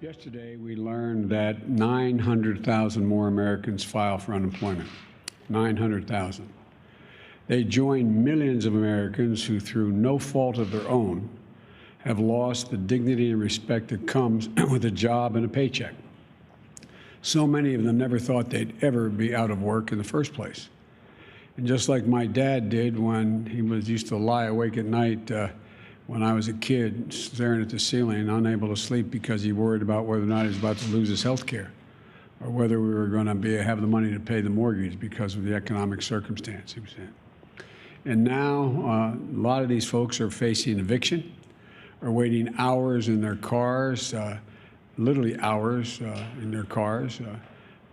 Yesterday, we learned that 900,000 more Americans file for unemployment. 900,000. They join millions of Americans who, through no fault of their own, have lost the dignity and respect that comes with a job and a paycheck. So many of them never thought they'd ever be out of work in the first place. And just like my dad did when he used to lie awake at night when I was a kid, staring at the ceiling, unable to sleep because he worried about whether or not he was about to lose his health care or whether we were going to have the money to pay the mortgage because of the economic circumstance he was in. And now a lot of these folks are facing eviction, are waiting hours in their cars, literally hours in their cars,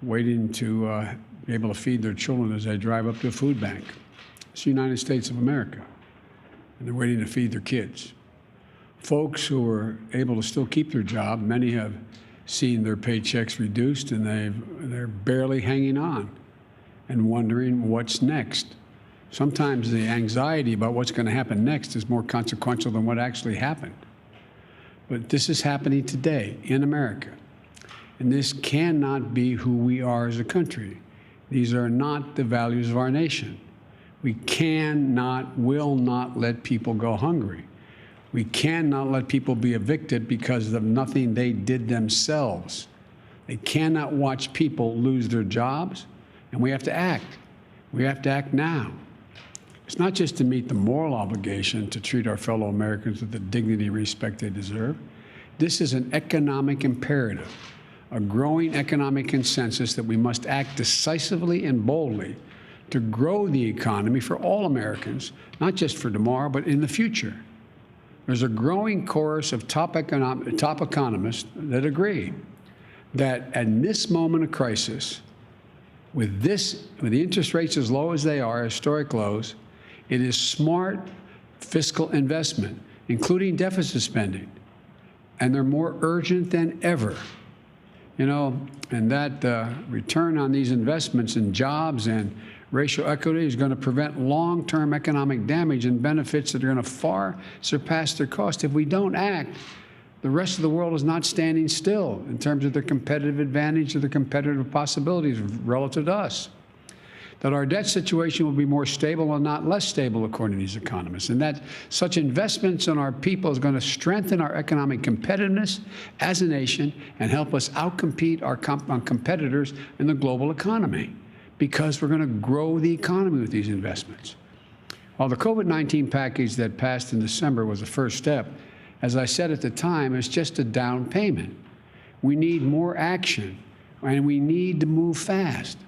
waiting to be able to feed their children as they drive up to a food bank. It's the United States of America. And they're waiting to feed their kids. Folks who are able to still keep their job, many have seen their paychecks reduced and they're barely hanging on and wondering what's next. Sometimes the anxiety about what's going to happen next is more consequential than what actually happened. But this is happening today in America. And this cannot be who we are as a country. These are not the values of our nation. We cannot, will not let people go hungry. We cannot let people be evicted because of nothing they did themselves. They cannot watch people lose their jobs, and we have to act. We have to act now. It's not just to meet the moral obligation to treat our fellow Americans with the dignity and respect they deserve. This is an economic imperative, a growing economic consensus that we must act decisively and boldly to grow the economy for all Americans, not just for tomorrow, but in the future. There's a growing chorus of top economists that agree that at this moment of crisis, with the interest rates as low as they are, historic lows, it is smart fiscal investment, including deficit spending, and they're more urgent than ever. You know, and that return on these investments in jobs and racial equity is going to prevent long-term economic damage and benefits that are going to far surpass their cost. If we don't act, the rest of the world is not standing still in terms of their competitive advantage or the competitive possibilities relative to us. That our debt situation will be more stable and not less stable, according to these economists, and that such investments in our people is going to strengthen our economic competitiveness as a nation and help us outcompete our competitors in the global economy, because we're going to grow the economy with these investments. While the COVID-19 package that passed in December was the first step, as I said at the time, it's just a down payment. We need more action, and we need to move fast.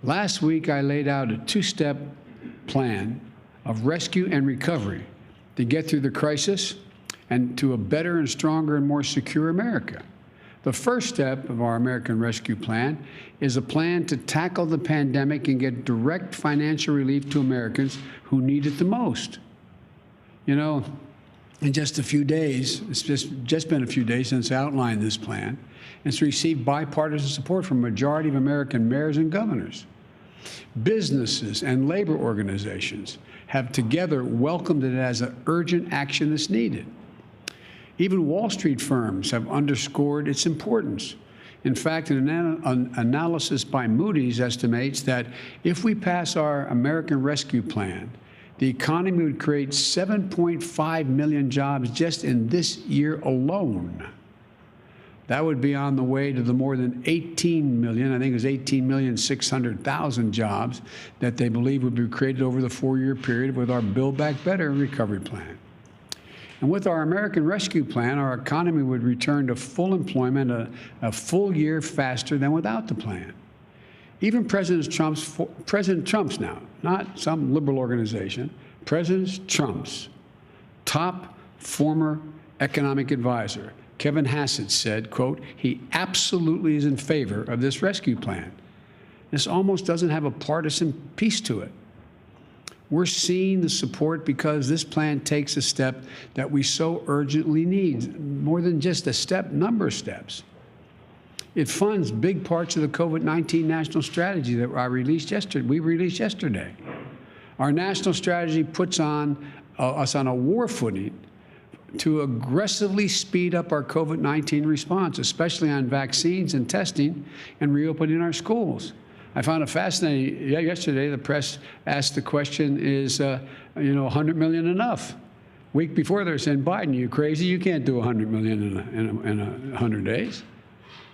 Last week, I laid out a two-step plan of rescue and recovery to get through the crisis and to a better and stronger and more secure America. The first step of our American Rescue Plan is a plan to tackle the pandemic and get direct financial relief to Americans who need it the most. You know, in just a few days, it's just been a few days since I outlined this plan, and it's received bipartisan support from a majority of American mayors and governors. Businesses and labor organizations have together welcomed it as an urgent action that's needed. Even Wall Street firms have underscored its importance. In fact, an analysis by Moody's estimates that if we pass our American Rescue Plan, the economy would create 7.5 million jobs just in this year alone. That would be on the way to the more than 18 million, I think it was 18,600,000 jobs that they believe would be created over the 4-year period with our Build Back Better recovery plan. And with our American Rescue Plan, our economy would return to full employment a full year faster than without the plan. Even President Trump's now, not some liberal organization, President Trump's top former economic advisor, Kevin Hassett, said, quote, he absolutely is in favor of this rescue plan. This almost doesn't have a partisan piece to it. We're seeing the support because this plan takes a step that we so urgently need, more than just a step, number of steps. It funds big parts of the COVID-19 national strategy that we released yesterday. Our national strategy puts us on a war footing to aggressively speed up our COVID-19 response, especially on vaccines and testing and reopening our schools. I found it fascinating. Yesterday, the press asked the question, is, 100 million enough? Week before, they're saying, Biden, you crazy? You can't do 100 million in 100 days.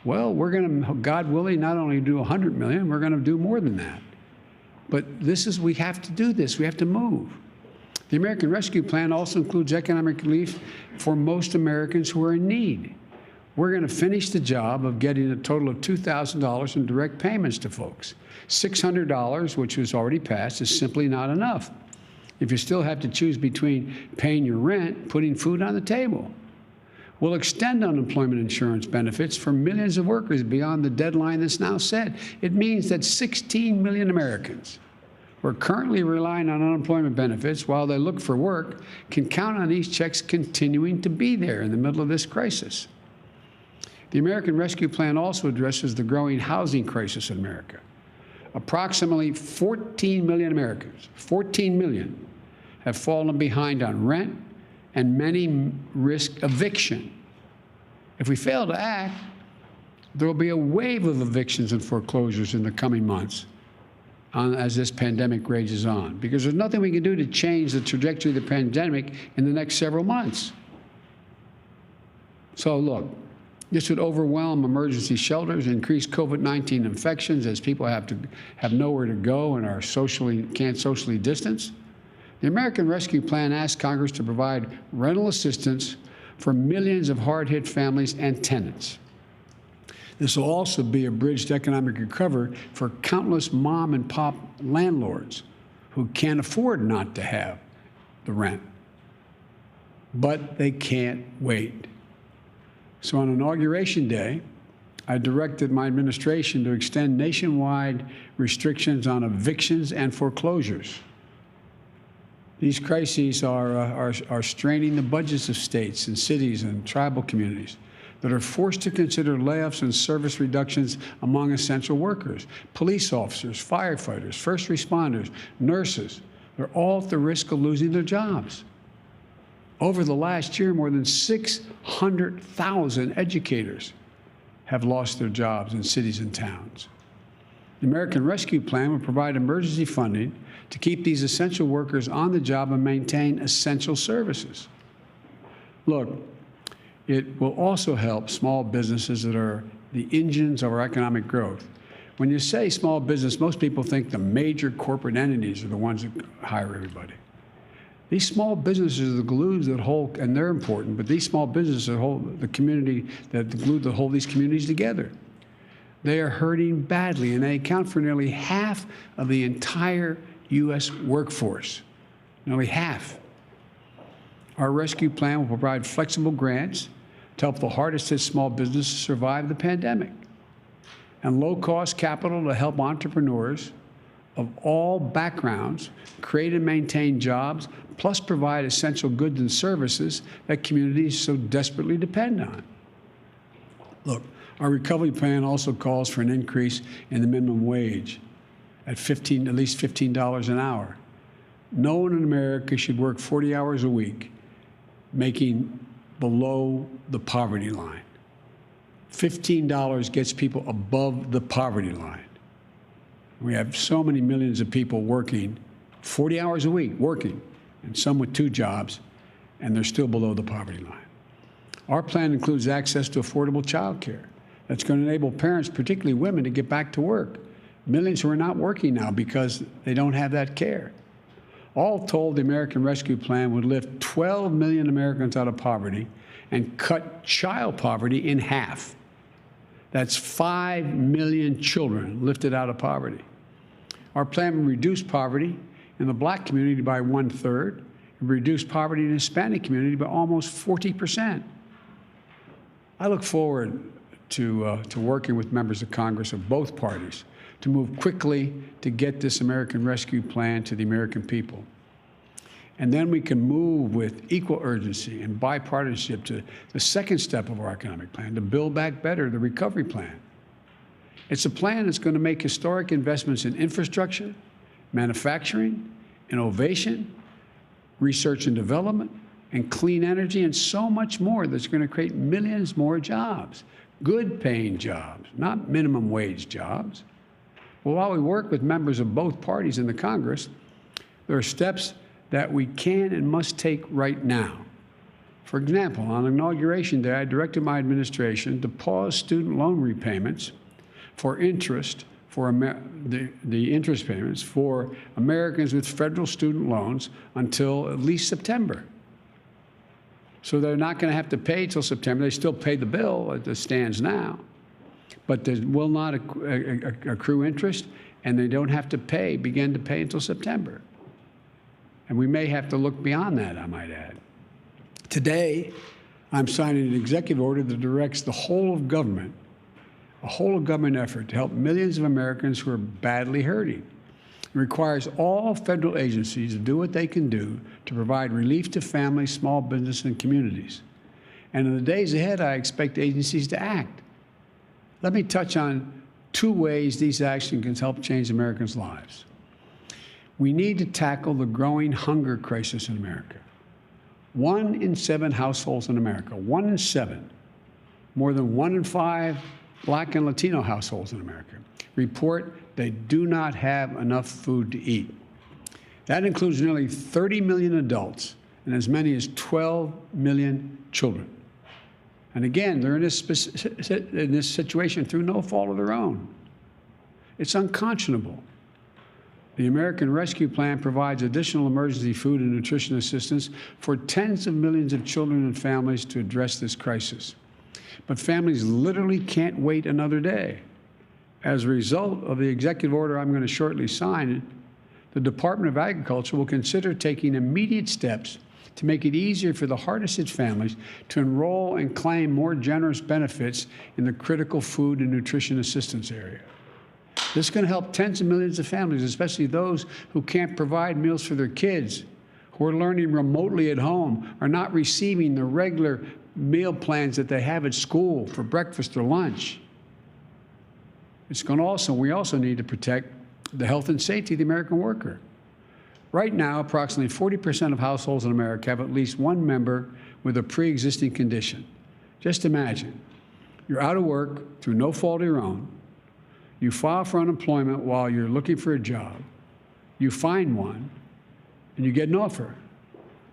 Well, we're going to, God willing, not only do 100 million, we're going to do more than that. But we have to do this. We have to move. The American Rescue Plan also includes economic relief for most Americans who are in need. We're going to finish the job of getting a total of $2,000 in direct payments to folks. $600, which was already passed, is simply not enough if you still have to choose between paying your rent, putting food on the table. We'll extend unemployment insurance benefits for millions of workers beyond the deadline that's now set. It means that 16 million Americans who are currently relying on unemployment benefits while they look for work can count on these checks continuing to be there in the middle of this crisis. The American Rescue Plan also addresses the growing housing crisis in America. Approximately 14 million Americans, 14 million, have fallen behind on rent, and many risk eviction. If we fail to act, there will be a wave of evictions and foreclosures in the coming months as this pandemic rages on, because there's nothing we can do to change the trajectory of the pandemic in the next several months. So look, this would overwhelm emergency shelters, increase COVID-19 infections as people have nowhere to go and can't socially distance. The American Rescue Plan asks Congress to provide rental assistance for millions of hard-hit families and tenants. This will also be a bridge to economic recovery for countless mom and pop landlords who can't afford not to have the rent. But they can't wait. So on Inauguration Day, I directed my administration to extend nationwide restrictions on evictions and foreclosures. These crises are straining the budgets of states and cities and tribal communities that are forced to consider layoffs and service reductions among essential workers. Police officers, firefighters, first responders, nurses, they're all at the risk of losing their jobs. Over the last year, more than 600,000 educators have lost their jobs in cities and towns. The American Rescue Plan will provide emergency funding to keep these essential workers on the job and maintain essential services. Look, it will also help small businesses that are the engines of our economic growth. When you say small business, most people think the major corporate entities are the ones that hire everybody. These small businesses are the glues that hold, and they're important, but these small businesses that hold the community, the glue that hold these communities together. They are hurting badly, and they account for nearly half of the entire U.S. workforce, nearly half. Our rescue plan will provide flexible grants to help the hardest hit small businesses survive the pandemic, and low-cost capital to help entrepreneurs of all backgrounds create and maintain jobs, plus provide essential goods and services that communities so desperately depend on. Look, our recovery plan also calls for an increase in the minimum wage at least $15 an hour. No one in America should work 40 hours a week making below the poverty line. $15 gets people above the poverty line. We have so many millions of people working 40 hours a week, working, and some with 2 jobs, and they're still below the poverty line. Our plan includes access to affordable child care. That's going to enable parents, particularly women, to get back to work. Millions who are not working now because they don't have that care. All told, the American Rescue Plan would lift 12 million Americans out of poverty and cut child poverty in half. That's 5 million children lifted out of poverty. Our plan will reduce poverty in the Black community by 1/3 and reduce poverty in the Hispanic community by almost 40%. I look forward to working with members of Congress of both parties to move quickly to get this American Rescue Plan to the American people. And then we can move with equal urgency and bipartisanship to the second step of our economic plan, to Build Back Better, the recovery plan. It's a plan that's going to make historic investments in infrastructure, manufacturing, innovation, research and development, and clean energy and so much more that's going to create millions more jobs, good paying jobs, not minimum wage jobs. Well, while we work with members of both parties in the Congress, there are steps that we can and must take right now. For example, on Inauguration Day, I directed my administration to pause student loan repayments for interest, for the interest payments for Americans with federal student loans until at least September. So they're not going to have to pay till September. They still pay the bill as it stands now, but they will not accrue interest, and they don't have to begin to pay until September. And we may have to look beyond that, I might add. Today, I'm signing an executive order that directs the whole of government, a whole of government effort to help millions of Americans who are badly hurting. It requires all federal agencies to do what they can do to provide relief to families, small business, and communities. And in the days ahead, I expect agencies to act. Let me touch on 2 ways these actions can help change Americans' lives. We need to tackle the growing hunger crisis in America. 1 in 7 households in America, 1 in 7, more than 1 in 5 Black and Latino households in America report they do not have enough food to eat. That includes nearly 30 million adults and as many as 12 million children. And again, they're in this situation through no fault of their own. It's unconscionable. The American Rescue Plan provides additional emergency food and nutrition assistance for tens of millions of children and families to address this crisis. But families literally can't wait another day. As a result of the executive order I'm going to shortly sign, the Department of Agriculture will consider taking immediate steps to make it easier for the hardest hit families to enroll and claim more generous benefits in the critical food and nutrition assistance area. This is going to help tens of millions of families, especially those who can't provide meals for their kids, who are learning remotely at home, are not receiving the regular meal plans that they have at school for breakfast or lunch. We also need to protect the health and safety of the American worker. Right now, approximately 40% of households in America have at least one member with a pre-existing condition. Just imagine, you're out of work through no fault of your own. You file for unemployment while you're looking for a job. You find one, and you get an offer.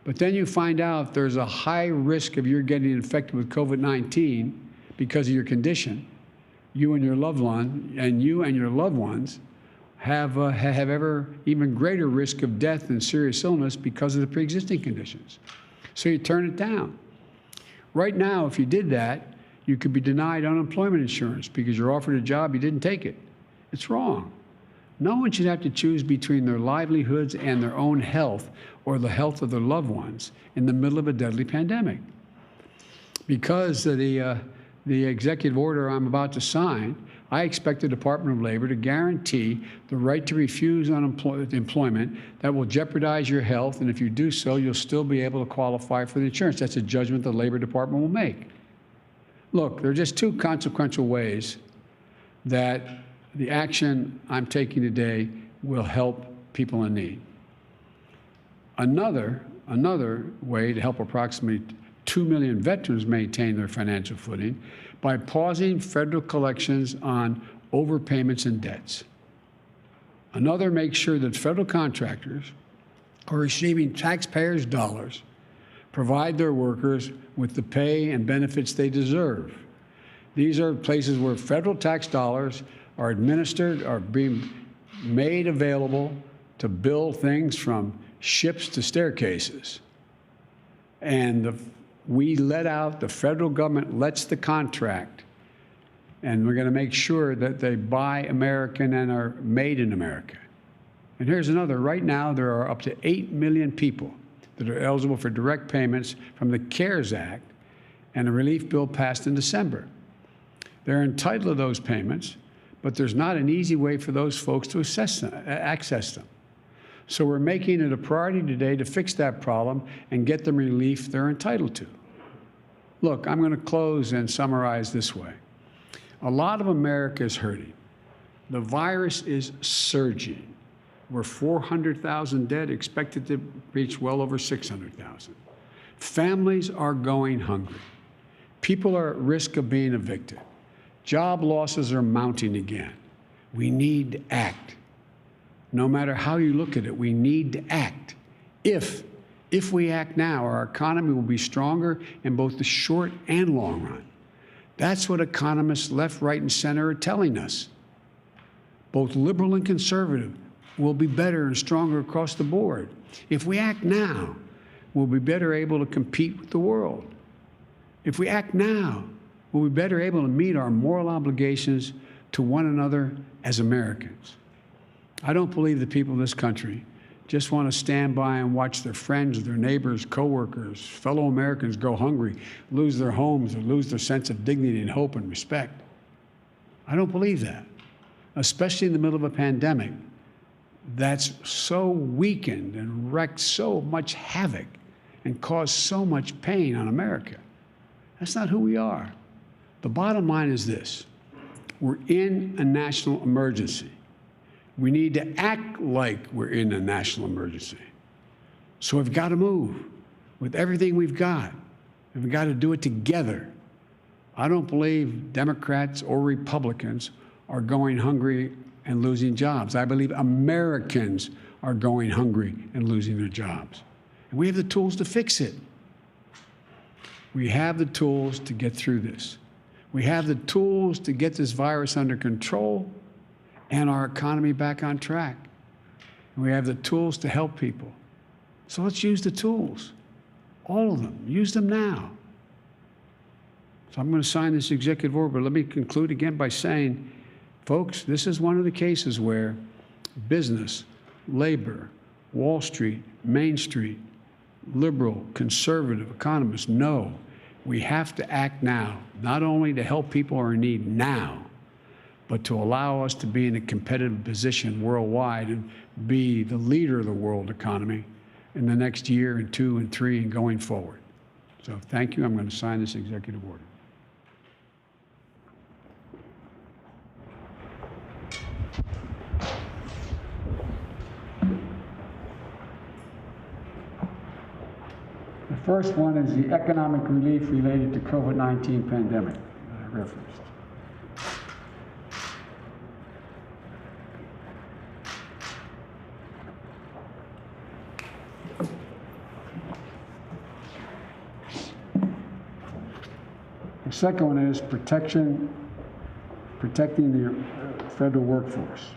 But then you find out there's a high risk of you getting infected with COVID-19 because of your condition. You and your loved ones have ever even greater risk of death and serious illness because of the pre-existing conditions. So you turn it down. Right now, if you did that, you could be denied unemployment insurance because you're offered a job, you didn't take it. It's wrong. No one should have to choose between their livelihoods and their own health or the health of their loved ones in the middle of a deadly pandemic. Because of the executive order I'm about to sign, I expect the Department of Labor to guarantee the right to refuse employment that will jeopardize your health, and if you do so, you'll still be able to qualify for the insurance. That's a judgment the Labor Department will make. Look, there are just 2 consequential ways that the action I'm taking today will help people in need. Another way to help approximately 2 million veterans maintain their financial footing by pausing federal collections on overpayments and debts. Another makes sure that federal contractors who are receiving taxpayers' dollars provide their workers with the pay and benefits they deserve. These are places where federal tax dollars are administered, are being made available to build things from ships to staircases. And the federal government lets the contract, and we're going to make sure that they buy American and are made in America. And here's another. Right now, there are up to 8 million people that are eligible for direct payments from the CARES Act and a relief bill passed in December. They're entitled to those payments, but there's not an easy way for those folks to access them. So we're making it a priority today to fix that problem and get them relief they're entitled to. Look, I'm going to close and summarize this way. A lot of America is hurting. The virus is surging. We're 400,000 dead, expected to reach well over 600,000. Families are going hungry. People are at risk of being evicted. Job losses are mounting again. We need to act. No matter how you look at it, we need to act. If we act now, our economy will be stronger in both the short and long run. That's what economists left, right, and center are telling us. Both liberal and conservative will be better and stronger across the board. If we act now, we'll be better able to compete with the world. If we act now, we'll be better able to meet our moral obligations to one another as Americans. I don't believe the people of this country just want to stand by and watch their friends, their neighbors, coworkers, fellow Americans go hungry, lose their homes, or lose their sense of dignity and hope and respect. I don't believe that, especially in the middle of a pandemic that's so weakened and wreaked so much havoc and caused so much pain on America. That's not who we are. The bottom line is this: we're in a national emergency. We need to act like we're in a national emergency. So we've got to move with everything we've got, and we've got to do it together. I don't believe Democrats or Republicans are going hungry and losing jobs. I believe Americans are going hungry and losing their jobs. And we have the tools to fix it. We have the tools to get through this. We have the tools to get this virus under control and our economy back on track. And we have the tools to help people. So let's use the tools, all of them. Use them now. So I'm going to sign this executive order, but let me conclude again by saying, folks, this is one of the cases where business, labor, Wall Street, Main Street, liberal, conservative economists know we have to act now, not only to help people who are in need now, but to allow us to be in a competitive position worldwide and be the leader of the world economy in the next year and 2 and 3 and going forward. So thank you. I'm going to sign this executive order. The first one is the economic relief related to COVID-19 pandemic that I referenced. The second one is protecting the federal workforce.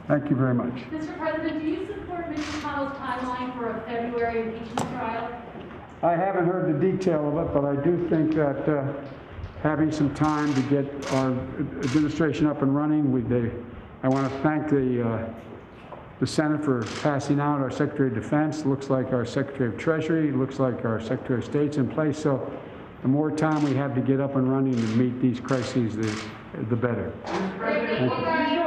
Thank you very much. Mr. President, do you support Mitch McConnell's timeline for a February impeachment trial? I haven't heard the detail of it, but I do think that having some time to get our administration up and running, I want to thank the Senate for passing out our Secretary of Defense. Looks like our Secretary of Treasury. Looks like our Secretary of State's in place. So the more time we have to get up and running and meet these crises, the better. Thank you.